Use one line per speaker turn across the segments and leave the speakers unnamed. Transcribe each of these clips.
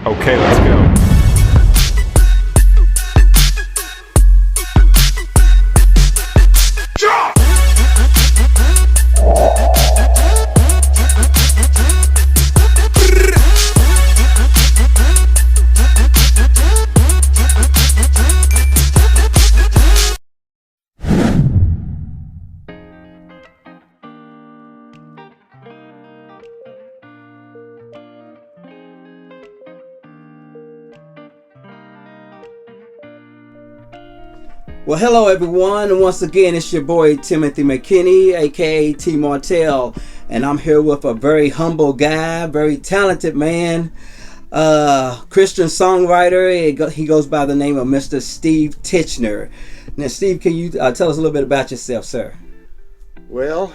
Okay, let's go.
Well, hello everyone, and once again, it's your boy Timothy McKinney, aka T Martell, and I'm here with a very humble guy, very talented man, Christian songwriter. He goes by the name of Mr. Steve Tichenor. Now, Steve, can you tell us a little bit about yourself, sir?
Well,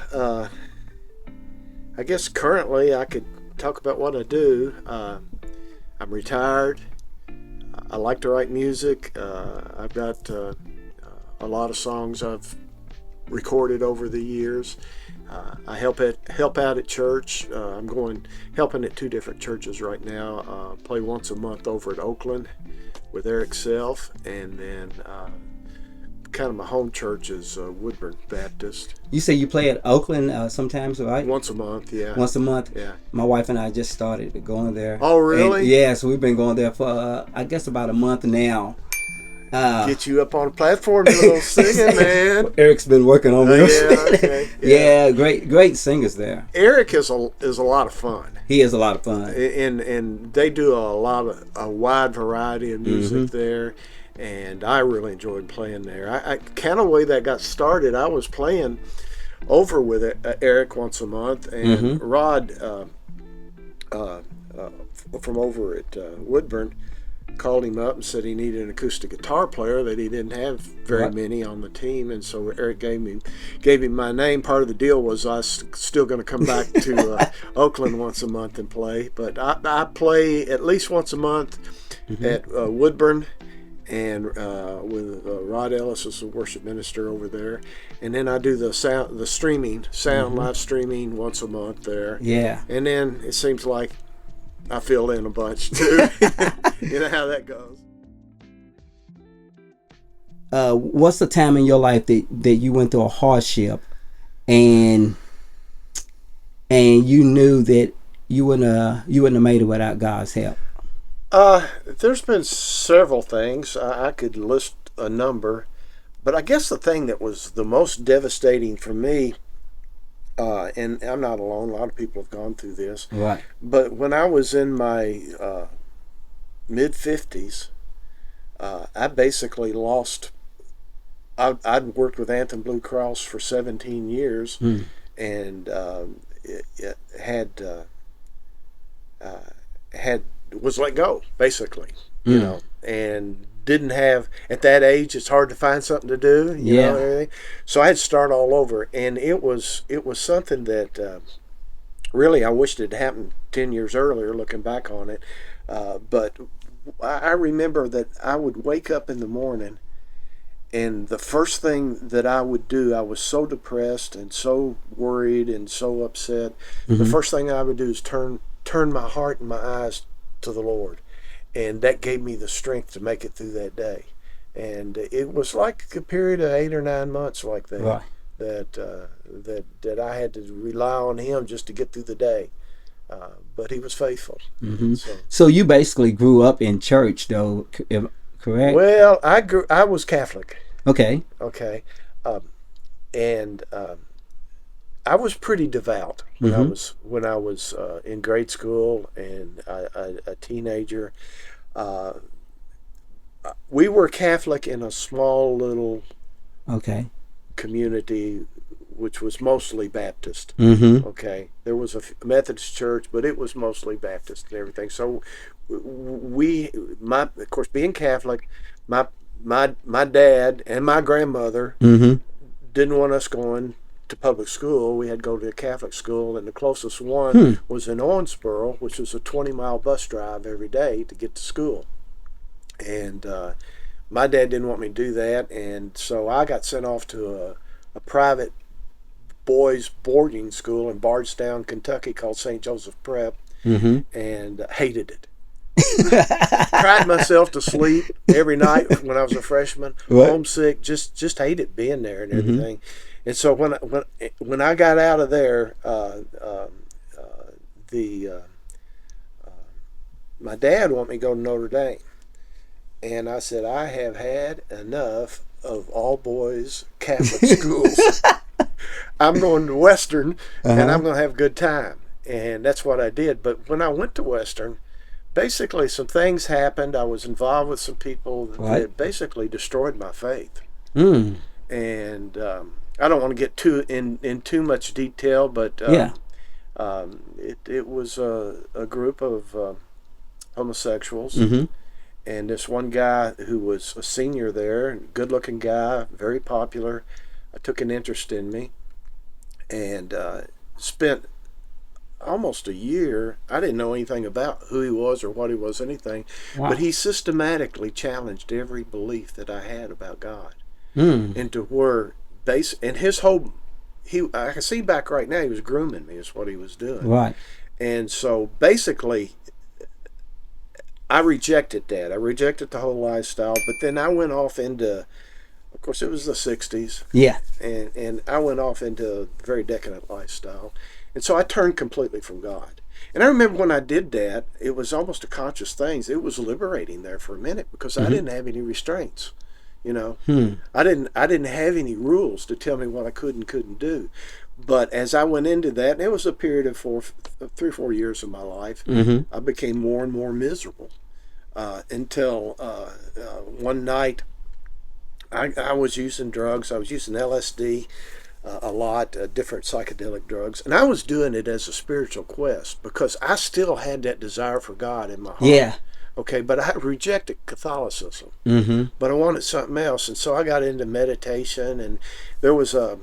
I guess currently I could talk about what I do. I'm retired. I like to write music. I've got a lot of songs I've recorded over the years. I help out at church. I'm helping at two different churches right now. Play once a month over at Oakland with Eric Self, and then kind of my home church is Woodburn Baptist.
You say you play at Oakland sometimes, right?
Once a month, yeah.
Once a month?
Yeah.
My wife and I just started going there.
Oh, really?
Yeah, so we've been going there for, I guess, about a month now.
Get you up on a platform, a little singing, man.
Eric's been working on me.
Yeah, okay.
Yeah, great singers there.
Eric is a lot of fun.
He is a lot of fun,
and they do a wide variety of music there, and I really enjoyed playing there. I kind of the way that got started. I was playing over with Eric once a month, and Rod from over at Woodburn called him up and said he needed an acoustic guitar player, that he didn't have very many on the team, and so Eric gave him my name. Part of the deal was I was still going to come back to Oakland once a month and play, but I play at least once a month at Woodburn, and with Rod Ellis as the worship minister over there, and then I do the streaming live streaming once a month there.
Yeah,
and then it seems like I fill in a bunch too. You know how that goes.
What's the time in your life that you went through a hardship and you knew that you wouldn't have made it without God's help?
There's been several things. I could list a number, but I guess the thing that was the most devastating for me, and I'm not alone, a lot of people have gone through this.
Right.
But when I was in my mid-50s, I basically lost. I'd worked with Anthem Blue Cross for 17 years, and it was let go, basically, you know, and didn't have, at that age, it's hard to find something to do, you know, everything. So I had to start all over, and it was something that really I wished it had happened 10 years earlier, looking back on it. But I remember that I would wake up in the morning, and the first thing that I would do, I was so depressed and so worried and so upset. The first thing I would do is turn my heart and my eyes to the Lord, and that gave me the strength to make it through that day. And it was like a period of 8 or 9 months like that.
Right.
that I had to rely on Him just to get through the day. But He was faithful.
So you basically grew up in church, though, correct?
Well, I was Catholic.
Okay.
And I was pretty devout when I was in grade school and a teenager. We were Catholic in a small little community, which was mostly Baptist. Okay, there was a Methodist church, but it was mostly Baptist and everything. So of course, being Catholic, my dad and my grandmother didn't want us going to public school. We had to go to a Catholic school, and the closest one was in Owensboro, which was a 20-mile bus drive every day to get to school. And my dad didn't want me to do that, and so I got sent off to a private boys boarding school in Bardstown, Kentucky, called St. Joseph Prep, and hated it. Cried myself to sleep every night when I was a freshman.
What?
Homesick, just hated being there and everything. And so when I got out of there, my dad wanted me to go to Notre Dame, and I said, I have had enough of all boys Catholic schools. I'm going to Western, and I'm going to have a good time. And that's what I did. But when I went to Western, basically some things happened. I was involved with some people that basically destroyed my faith. And I don't want to get in too much detail, but it was a group of homosexuals. And this one guy who was a senior there, good-looking guy, very popular, took an interest in me, and spent almost a year. I didn't know anything about who he was or what he was, anything. Wow. But he systematically challenged every belief that I had about God. Into where and his whole, I can see back right now, he was grooming me is what he was doing.
Right.
And so basically, I rejected that. I rejected the whole lifestyle, but then I went off into, of course, it was the 60s.
Yeah.
And I went off into a very decadent lifestyle. And so I turned completely from God. And I remember when I did that, it was almost a conscious thing. It was liberating there for a minute because I didn't have any restraints. You know, I didn't have any rules to tell me what I could and couldn't do. But as I went into that, and it was a period of 3 or 4 years of my life, I became more and more miserable until one night I was using drugs. I was using LSD a lot, different psychedelic drugs, and I was doing it as a spiritual quest because I still had that desire for God in my heart. Yeah. Okay, but I rejected Catholicism, but I wanted something else, and so I got into meditation. And there was a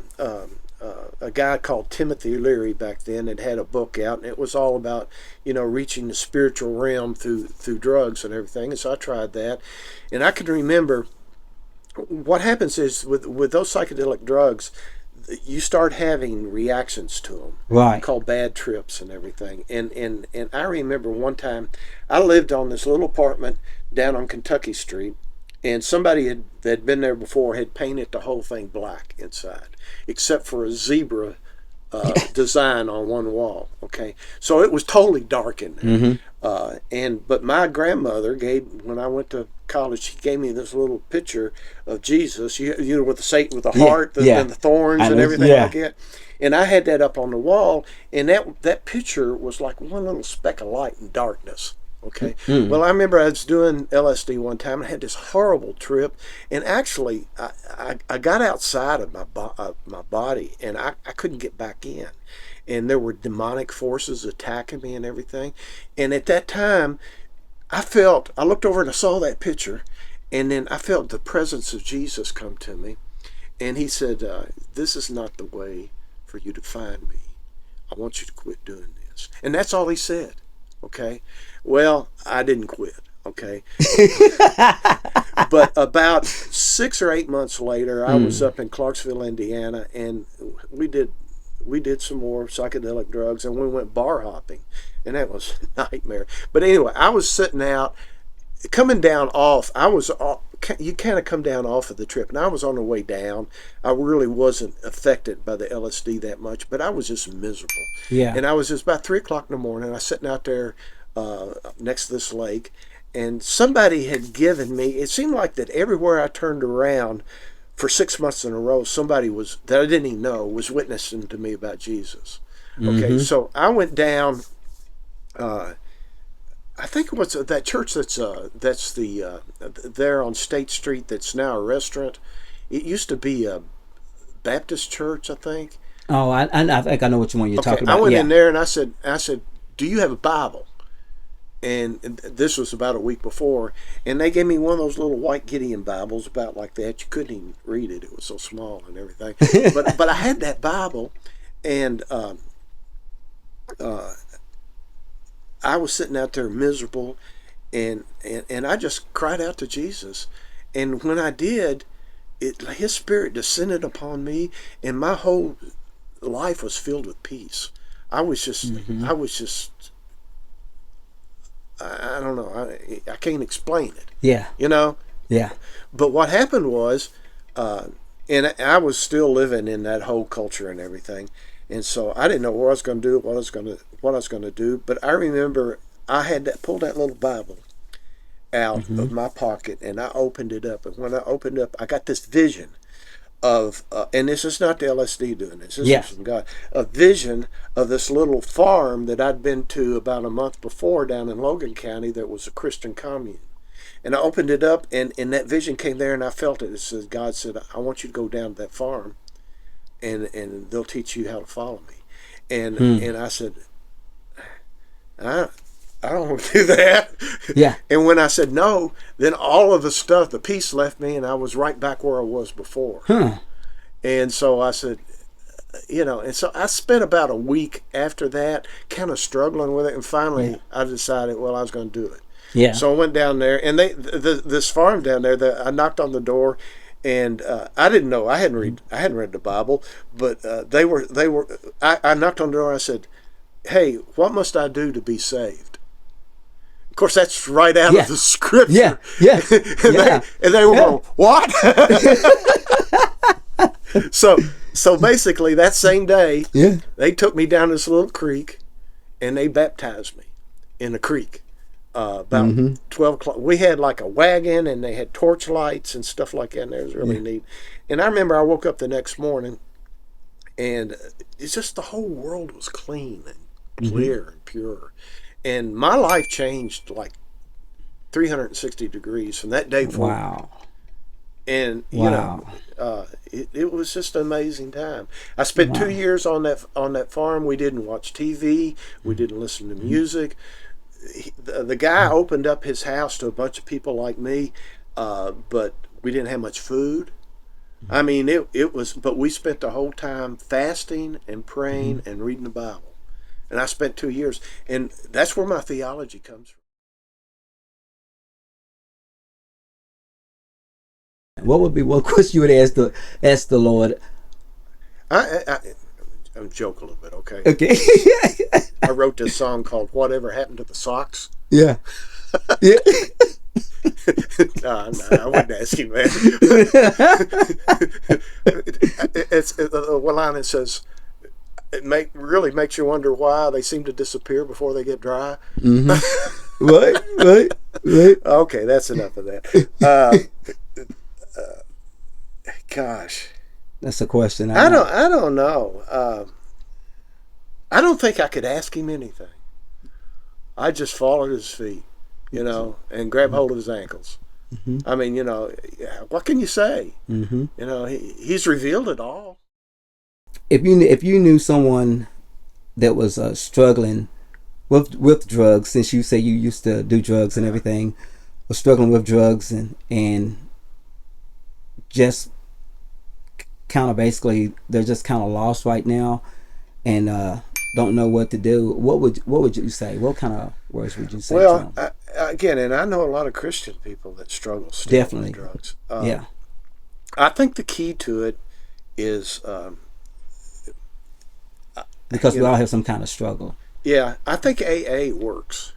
guy called Timothy Leary back then that had a book out, and it was all about reaching the spiritual realm through drugs and everything. And so I tried that, and I can remember what happens is with those psychedelic drugs, you start having reactions to them, right? Called bad trips and everything. And I remember one time I lived on this little apartment down on Kentucky Street, and somebody that had been there before had painted the whole thing black inside, except for a zebra design on one wall. Okay, so it was totally dark in there. But my grandmother when I went to college, she gave me this little picture of Jesus, with the Satan, with the heart, and the thorns and everything like that. And I had that up on the wall, and that picture was like one little speck of light in darkness. Okay. Well, I remember I was doing LSD one time and I had this horrible trip, and actually I got outside of my body, and I couldn't get back in, and there were demonic forces attacking me and everything. And at that time, I looked over and I saw that picture, and then I felt the presence of Jesus come to me, and he said, this is not the way for you to find me. I want you to quit doing this. And that's all he said. Okay. Well, I didn't quit. Okay. But about 6 or 8 months later, I was up in Clarksville, Indiana, and we did some more psychedelic drugs, and we went bar hopping, and that was a nightmare. But anyway, I was sitting out, coming down off. You kind of come down off of the trip, and I was on the way down. I really wasn't affected by the LSD that much, but I was just miserable. Yeah. And I was just about 3 o'clock in the morning. I was sitting out there next to this lake, and somebody had given me. It seemed like that everywhere I turned around, for 6 months in a row, somebody that I didn't even know was witnessing to me about Jesus. Okay, so I went down. I think it was that church that's there on State Street that's now a restaurant. It used to be a Baptist church, I think.
Oh, I think I know which one you're talking about.
I went in there and I said, "Do you have a Bible?" And this was about a week before, and they gave me one of those little white Gideon Bibles about like that. You couldn't even read it; it was so small and everything. but I had that Bible, and I was sitting out there miserable, and I just cried out to Jesus. And when I did, His Spirit descended upon me, and my whole life was filled with peace. I was just I don't know. I can't explain it.
Yeah.
You know.
Yeah.
But what happened was, and I was still living in that whole culture and everything, and so I didn't know what I was going to do, what I was going to do. But I remember I had pulled that little Bible out of my pocket, and I opened it up. And when I opened it up, I got this vision of, and this is not the LSD doing this. This is from God. A vision of this little farm that I'd been to about a month before down in Logan County that was a Christian commune. And I opened it up, and that vision came there, and I felt it. It says, God said, I want you to go down to that farm, and they'll teach you how to follow me. And I said, I don't want to do that.
Yeah.
And when I said no, then all of the stuff, the peace left me, and I was right back where I was before. And so I said, and so I spent about a week after that kind of struggling with it, and finally I decided, well, I was going to do it.
Yeah.
So I went down there, and this farm down there, I knocked on the door, and I didn't know, I hadn't read the Bible, but I knocked on the door, and I said, hey, what must I do to be saved? Of course, that's right out of the scripture.
Yeah, yeah.
and they were going, what? So basically, that same day, they took me down this little creek, and they baptized me in a creek. About 12 o'clock. We had like a wagon, and they had torch lights and stuff like that, and it was really neat. And I remember I woke up the next morning, and it's just the whole world was clean and clear and pure. And my life changed like 360 degrees from that day forward.
Wow.
And, it was just an amazing time. I spent 2 years on that farm. We didn't watch TV. We didn't listen to music. The guy opened up his house to a bunch of people like me, but we didn't have much food. I mean, it was, but we spent the whole time fasting and praying and reading the Bible. And I spent 2 years, and that's where my theology comes from.
What question you would ask the Lord?
I'm joking a little bit, okay?
Okay.
I wrote this song called "Whatever Happened to the Socks."
Yeah. Yeah.
No, I wouldn't ask him that. It's one line that says, really makes you wonder why they seem to disappear before they get dry.
Right.
Okay, that's enough of that. Gosh,
that's a question.
I don't know. I don't think I could ask him anything. I'd just fall at his feet, and grab hold of his ankles. I mean, what can you say? He's revealed it all.
If you knew someone that was struggling with drugs, since you say you used to do drugs and everything, was struggling with drugs and just kind of basically they're just kind of lost right now and don't know what to do, what would you say? What kind of words would you say?
Well, again, and I know a lot of Christian people that struggle still with drugs. I think the key to it is
because we all have some kind of struggle.
Yeah, I think AA works.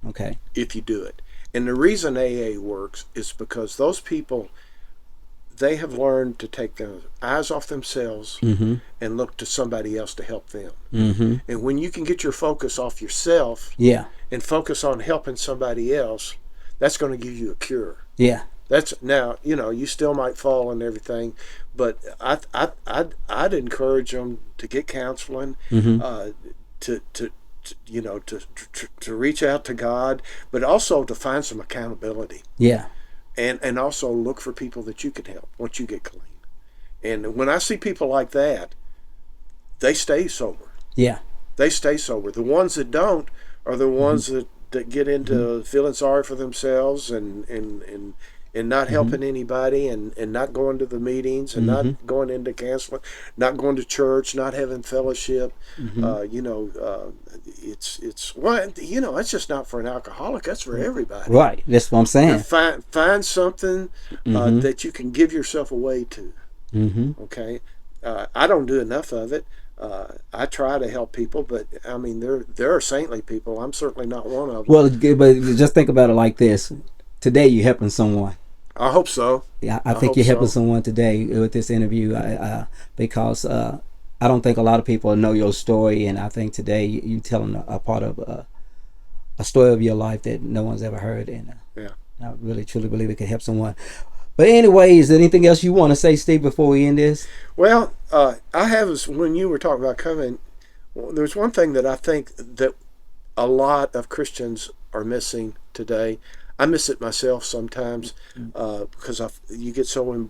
Okay.
If you do it. And the reason AA works is because those people, they have learned to take their eyes off themselves and look to somebody else to help them. And when you can get your focus off yourself and focus on helping somebody else, that's going to give you a cure.
Yeah.
That's now, you still might fall and everything, but I'd encourage them to get counseling, to reach out to God, but also to find some accountability.
Yeah.
And also look for people that you can help once you get clean. And when I see people like that, they stay sober.
Yeah.
They stay sober. The ones that don't are the ones that get into feeling sorry for themselves and not helping anybody and not going to the meetings and not going into counseling, not going to church, not having fellowship. It's just not for an alcoholic. That's for everybody.
Right. That's what I'm saying.
Find something that you can give yourself away to. Okay. I don't do enough of it. I try to help people, but I mean, there are saintly people. I'm certainly not one of them.
Well, but just think about it like this. Today you're helping someone.
I hope so.
Yeah, I think you're helping someone today with this interview, because I don't think a lot of people know your story, and I think today you telling a part of a story of your life that no one's ever heard, and I really truly believe it can help someone. But anyway, is there anything else you want to say, Steve, before we end this?
Well, when you were talking about coming, there's one thing that I think that a lot of Christians are missing today. I miss it myself sometimes, because you get so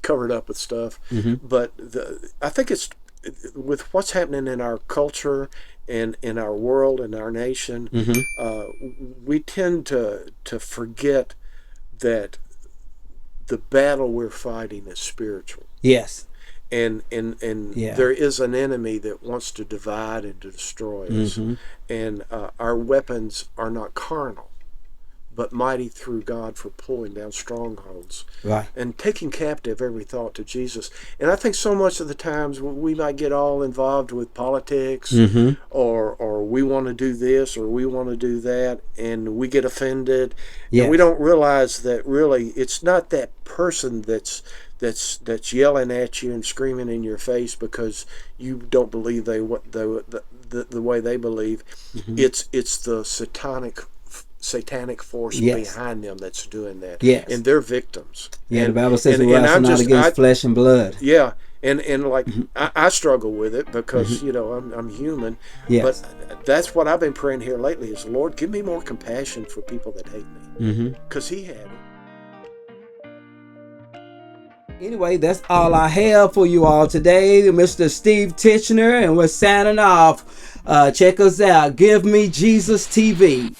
covered up with stuff. Mm-hmm. But I think it's with what's happening in our culture and in our world and our nation, we tend to forget that the battle we're fighting is spiritual.
Yes.
And there is an enemy that wants to divide and to destroy us. Mm-hmm. And our weapons are not carnal, but mighty through God for pulling down strongholds, right, and taking captive every thought to Jesus. And I think so much of the times we might get all involved with politics, or we want to do this or we want to do that, and we get offended. Yes. And we don't realize that really it's not that person that's yelling at you and screaming in your face because you don't believe the way they believe. Mm-hmm. It's the satanic force behind them that's doing that. Yes. And they're victims.
Yeah, the Bible says we wrestle not against flesh and blood.
Yeah. And like I struggle with it because I'm human. Yes. But that's what I've been praying here lately is, Lord, give me more compassion for people that hate me. Because He had it.
Anyway, that's all I have for you all today. Mr. Steve Tichenor, and we're signing off. Check us out. Give Me Jesus TV.